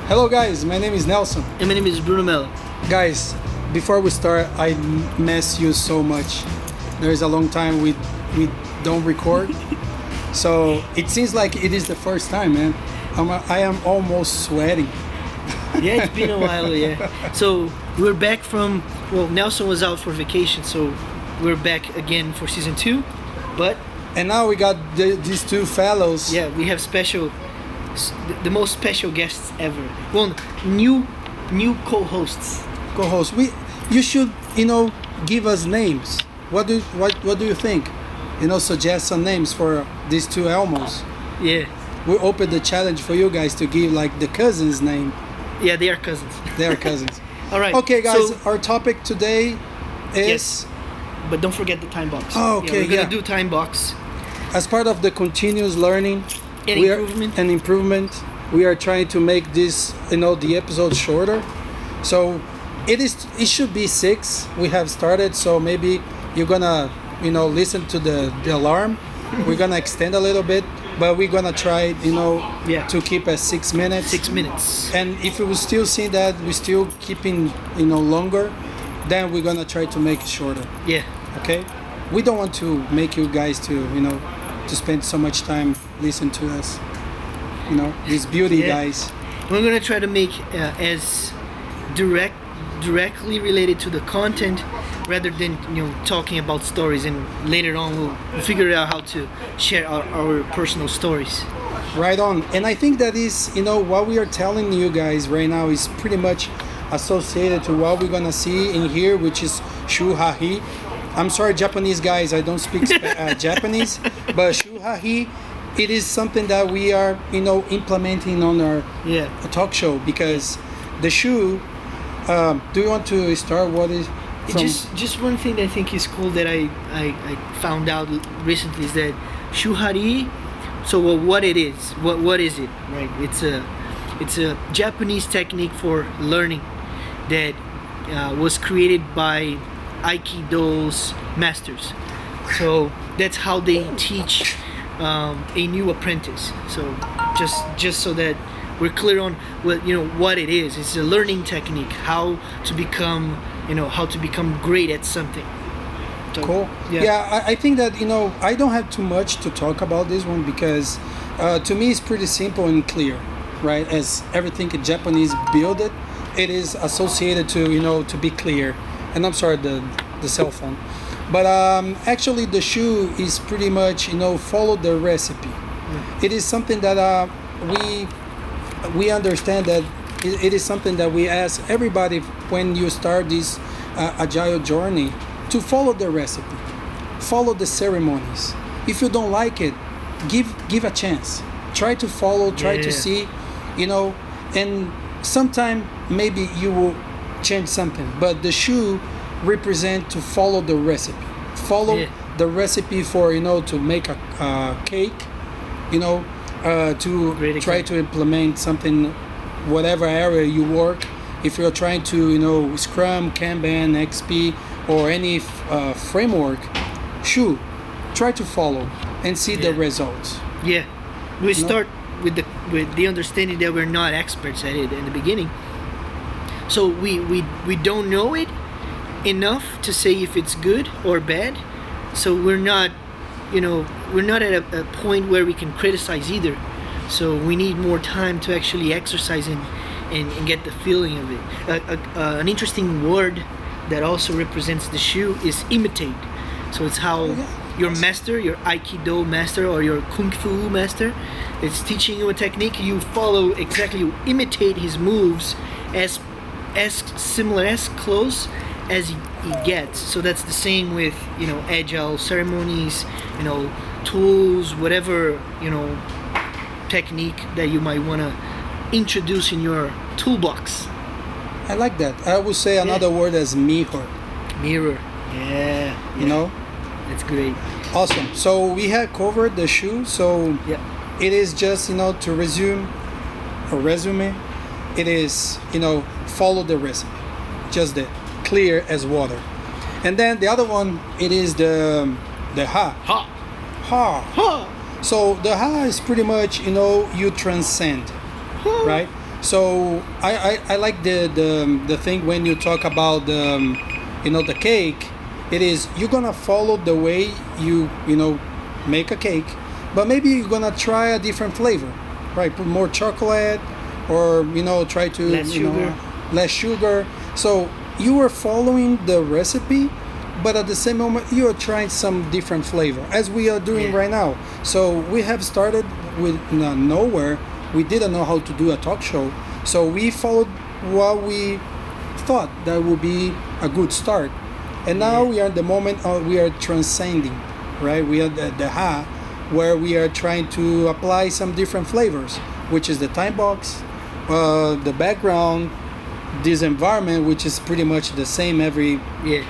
Hello guys, my name is Nelson. And my name is Bruno Mello. Guys, before we start, I miss you so much. There is a long time we don't record. So it seems like it is the first time, man. I am almost sweating. Yeah, it's been a while, yeah. So we're back from, well, Nelson was out for vacation, so we're back again for season 2. And now we got these two fellows. Yeah, we have the most special guests ever. Well, new co-hosts. Co-hosts. You should, give us names. What do you think? Suggest some names for these two Elmos. Yeah. We open the challenge for you guys to give like the cousin's name. Yeah, they are cousins. They are cousins. All right. Okay, guys. So, our topic today is. Yes, but don't forget the time box. Oh, okay. Yeah, we're gonna do time box. As part of the continuous learning And improvement, we are trying to make this, the episode shorter. So it should be 6. We have started, so maybe you're gonna, listen to the alarm. We're gonna extend a little bit, but we're gonna try, to keep at 6 minutes. 6 minutes. And if we still see that we're still keeping, longer, then we're gonna try to make it shorter. Yeah. Okay. We don't want to make you guys to spend so much time listening to us. These beauty guys. We're gonna try to make as directly related to the content, rather than talking about stories. And later on, we'll figure out how to share our personal stories. Right on. And I think that is, what we are telling you guys right now is pretty much associated to what we're gonna see in here, which is Shu-Ha-Ri. I'm sorry, Japanese guys, I don't speak Japanese, but Shu-Ha-Ri, it is something that we are, implementing on our talk show, because the Shu. Do you want to start? What is just one thing that I think is cool that I found out recently is that Shu-Ha-Ri. So what it is? What is it? Right? It's a Japanese technique for learning that was created by Aikido's masters. So that's how they teach a new apprentice. So just so that we're clear on what it is. It's a learning technique, how to become great at something. So, cool. Yeah, I think that I don't have too much to talk about this one, because to me it's pretty simple and clear, right? As everything in Japanese build it is associated to be clear. And I'm sorry, the cell phone. But actually the Shu is pretty much follow the recipe. It is something that we understand that it is something that we ask everybody when you start this Agile journey, to follow the recipe, follow the ceremonies. If you don't like it, give a chance. Try to follow, try to see, and sometime maybe you will change something. But the Shu represent to follow the recipe. Follow the recipe for to make a cake, to try to implement something, whatever area you work. If you're trying to Scrum, Kanban, XP, or any framework, Shu, try to follow and see the results. Yeah, we start with the understanding that we're not experts at it in the beginning. So we don't know it enough to say if it's good or bad. So we're not at a point where we can criticize either. So we need more time to actually exercise and get the feeling of it. An interesting word that also represents the Shu is imitate. So it's how your master, your Aikido master or your Kung Fu master, is teaching you a technique. You follow exactly, you imitate his moves as similar, as close as he gets. So that's the same with Agile ceremonies, tools, whatever technique that you might want to introduce in your toolbox. I like that. I would say another word as mirror. Mirror. Yeah. That's great. Awesome. So we have covered the Shu. So it is just to resume. It is follow the recipe. Just that. Clear as water. And then the other one, it is the Ha. So the Ha is pretty much, you transcend, right? So I like the thing when you talk about the cake. It is you're gonna follow the way you make a cake, but maybe you're gonna try a different flavor, right? Put more chocolate, or try to less sugar. So you are following the recipe, but at the same moment you are trying some different flavor, as we are doing right now. So we have started with nowhere. We didn't know how to do a talk show, so we followed what we thought that would be a good start. And now we are at the moment we are transcending, right? We are the ha, where we are trying to apply some different flavors, which is the time box, the background, this environment, which is pretty much the same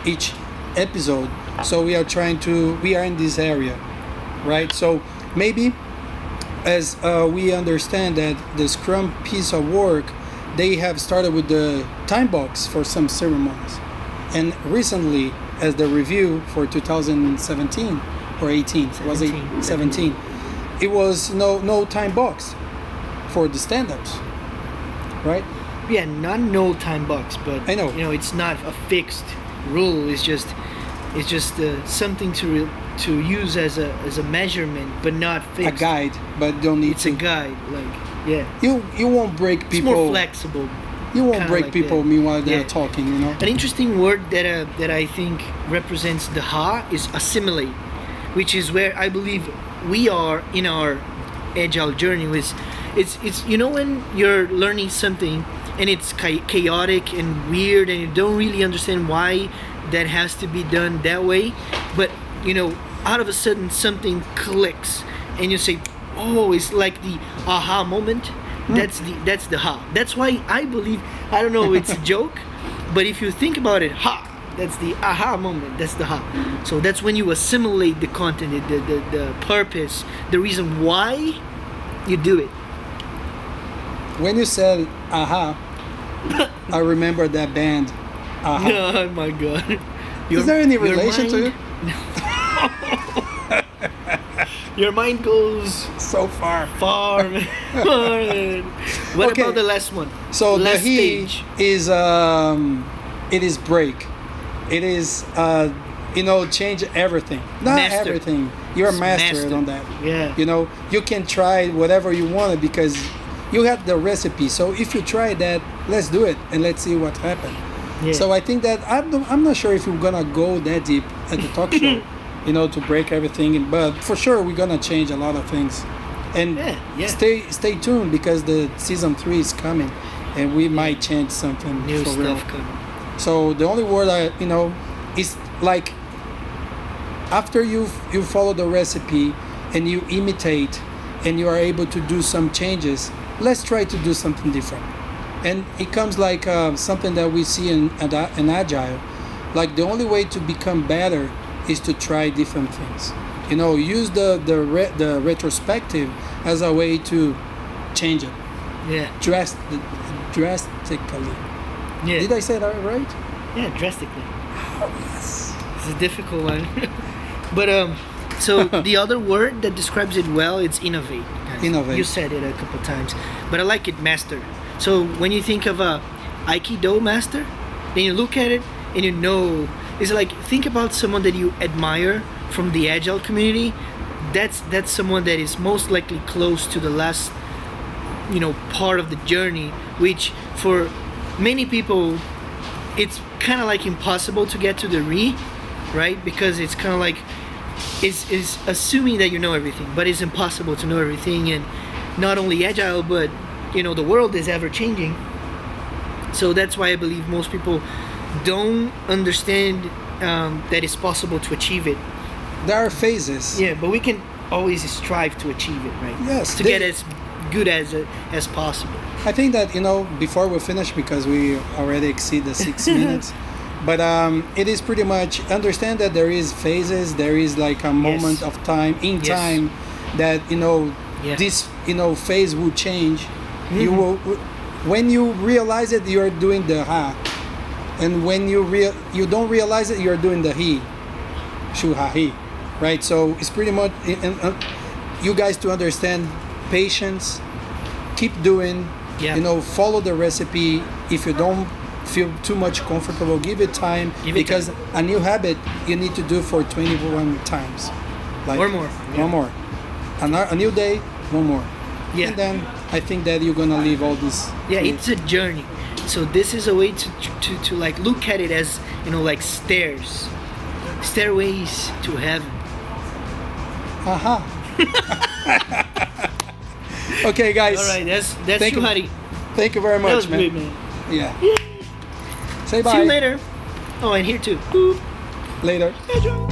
each episode. So we are in this area, right? So maybe as we understand that the Scrum piece of work, they have started with the time box for some ceremonies. And recently, as the review for 2017 or 18, was it 17? It was no time box for the stand-ups, right? Yeah, not no time box, but I know. It's not a fixed rule. It's just something to use as a measurement, but not fixed. A guide, but don't need. It's a guide, You won't break people. It's more flexible. You won't break people meanwhile they're talking. An interesting word that I think represents the ha is assimilate, which is where I believe we are in our agile journey. It's when you're learning something and it's chaotic and weird and you don't really understand why that has to be done that way, but out of a sudden something clicks and you say, oh, it's like the aha moment. That's the ha. That's why I believe, I don't know, it's a joke, but if you think about it, ha, that's the aha moment. That's the ha. So that's when you assimilate the content, the purpose, the reason why you do it. When you said aha, I remember that band. Aha. Oh my god. Is there any relation to it? Your mind goes so far. What about the last one? So last the he stage is it is break. It is change everything. Not master. everything. You're a master on that. Yeah. You can try whatever you want because you have the recipe. So if you try that, let's do it and let's see what happens. Yeah. So I think that I'm not sure if we're gonna go that deep at the talk show, to break everything. But for sure, we're gonna change a lot of things. And stay tuned because the season 3 is coming, and we might change something new for stuff real. coming. So the only word is like after you follow the recipe and you imitate and you are able to do some changes, let's try to do something different. And it comes like something that we see in Agile. Like the only way to become better is to try different things. Use the retrospective as a way to change it. Yeah. Drastically. Yeah. Did I say that right? Yeah, drastically. Oh, yes. It's a difficult one. But so the other word that describes it well, it's innovate. Innovate. You said it a couple times, but I like it, master. So when you think of a Aikido master, then you look at it and it's like, think about someone that you admire from the Agile community. That's someone that is most likely close to the last part of the journey, which for many people it's kind of like impossible to get to the Ri, right? Because it's kind of like it's assuming that you know everything, but it's impossible to know everything. And not only Agile, but the world is ever changing. So that's why I believe most people don't understand that it's possible to achieve it. There are phases. Yeah, but we can always strive to achieve it, right? Yes. To get as good as possible. I think that before we finish, because we already exceed the 6 minutes, but it is pretty much understand that there is phases. There is like a moment of time time that this phase will change. Mm-hmm. You will, when you realize it, you are doing the ha, and when you don't realize it, you are doing the he, Shu-Ha-Ri, right? So it's pretty much you guys to understand patience, keep doing, Yeah. You know, follow the recipe. If you don't feel too much comfortable, give it time, because a new habit you need to do for 21 times, like or more. One more, a new day, one more. Yeah. And then I think that you're gonna leave all this. Yeah, it's a journey. So this is a way to like look at it as, you know, like stairways to heaven. Aha. Okay, guys. All right, that's Thank you. Shu-Ha-Ri. Thank you very much, That was man. great, man. Yeah. Say bye. See you later. Oh, and here too. Boop. Later. Adjo.